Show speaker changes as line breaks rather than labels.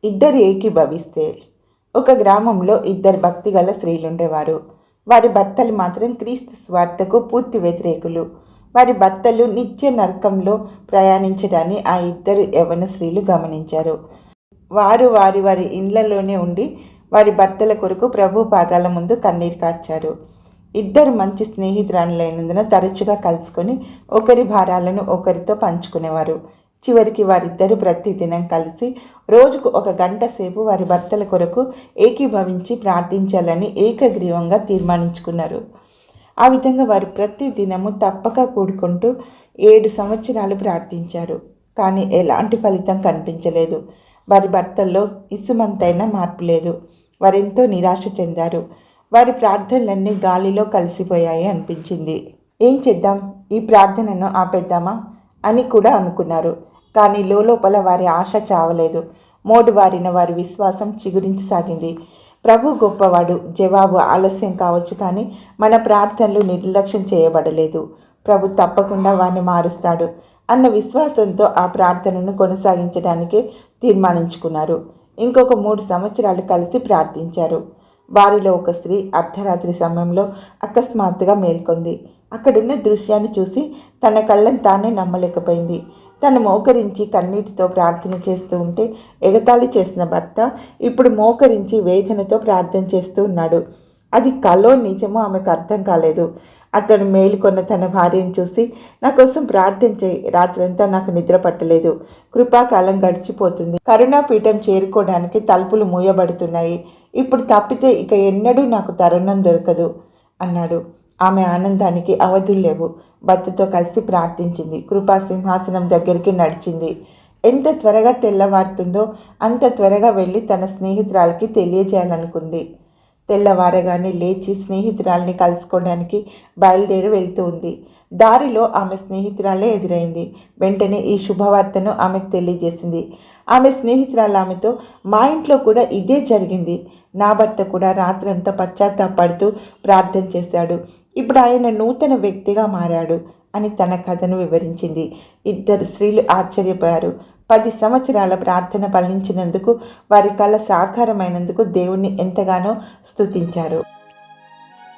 ఇద్దరు ఏకీభవిస్తే. ఒక గ్రామంలో ఇద్దరు భక్తిగల స్త్రీలుండేవారు. వారి భర్తలు మాత్రం క్రీస్తు స్వార్థకు పూర్తి వ్యతిరేకులు. వారి భర్తలు నిత్య నరకంలో ప్రయాణించడాన్ని ఆ ఇద్దరు యవ్వన స్త్రీలు గమనించారు. వారు వారి వారి ఇండ్లలోనే ఉండి వారి భర్తల కొరకు ప్రభు పాదాల ముందు కన్నీరు కార్చారు. ఇద్దరు మంచి స్నేహితురాలైనందున తరచుగా కలుసుకొని ఒకరి భారాలను ఒకరితో పంచుకునేవారు. చివరికి వారిద్దరూ ప్రతిదినం కలిసి రోజుకు 1 గంట సేపు వారి భర్తల కొరకు ఏకీభవించి ప్రార్థించాలని ఏకగ్రీవంగా తీర్మానించుకున్నారు. ఆ విధంగా వారు ప్రతి దినము తప్పక కూడుకుంటూ 7 సంవత్సరాలు ప్రార్థించారు. కానీ ఎలాంటి ఫలితం కనిపించలేదు. వారి భర్తల్లో ఇసుమంతైనా మార్పు లేదు. వారెంతో నిరాశ చెందారు. వారి ప్రార్థనలన్నీ గాలిలో కలిసిపోయాయి అనిపించింది. ఏం చేద్దాం, ఈ ప్రార్థనను ఆపేద్దామా అని కూడా అనుకున్నారు. కానీ లోపల వారి ఆశ చావలేదు. మోడుబారిన వారి విశ్వాసం చిగురించసాగింది. ప్రభు గొప్పవాడు. జవాబు ఆలస్యం కావచ్చు, కానీ మన ప్రార్థనలు నిర్లక్ష్యం చేయబడలేదు. ప్రభు తప్పకుండా వారిని మారుస్తాడు అన్న విశ్వాసంతో ఆ ప్రార్థనను కొనసాగించడానికి తీర్మానించుకున్నారు. ఇంకొక 3 సంవత్సరాలు కలిసి ప్రార్థించారు. వారిలో ఒక స్త్రీ అర్ధరాత్రి సమయంలో అకస్మాత్తుగా మేల్కొంది. అక్కడున్న దృశ్యాన్ని చూసి తన కళ్ళను తానే నమ్మలేకపోయింది. తను మోకరించి కన్నీటితో ప్రార్థన చేస్తూ ఉంటే ఎగతాళి చేసిన భర్త ఇప్పుడు మోకరించి వేదనతో ప్రార్థన చేస్తూ ఉన్నాడు. అది కలో నిజమో ఆమెకు అర్థం కాలేదు. అతడు మేలుకొన్న తన భార్యను చూసి, నా కోసం ప్రార్థన చేయి, రాత్రంతా నాకు నిద్ర పట్టలేదు, కృపాకాలం గడిచిపోతుంది, కరుణాపీఠం చేరుకోవడానికి తలుపులు మూయబడుతున్నాయి, ఇప్పుడు తప్పితే ఇక ఎన్నడూ నాకు తరుణం దొరకదు అన్నాడు. ఆమె ఆనందానికి అవధులు లేవు. భర్తతో కలిసి ప్రార్థించింది. కృపా సింహాసనం దగ్గరికి నడిచింది. ఎంత త్వరగా తెల్లవారుతుందో అంత త్వరగా వెళ్ళి తన స్నేహితురాలకి తెలియజేయాలనుకుంది. తెల్లవారగానే లేచి స్నేహితురాల్ని కలుసుకోవడానికి బయలుదేరి వెళ్తూ ఉంది. దారిలో ఆమె స్నేహితురాలే ఎదురైంది. వెంటనే ఈ శుభవార్తను ఆమెకు తెలియజేసింది. ఆమె స్నేహితురాలు ఆమెతో, మా ఇంట్లో కూడా ఇదే జరిగింది. నా భర్త కూడా రాత్రంతా పశ్చాత్తాపడుతూ ప్రార్థన చేశాడు. ఇప్పుడు ఆయన నూతన వ్యక్తిగా మారాడు అని తన కథను వివరించింది. ఇద్దరు స్త్రీలు ఆశ్చర్యపోయారు. 10 సంవత్సరాల ప్రార్థన ఫలించినందుకు, వారి కళ సాకారమైనందుకు దేవుణ్ణి ఎంతగానో స్తుతించారు.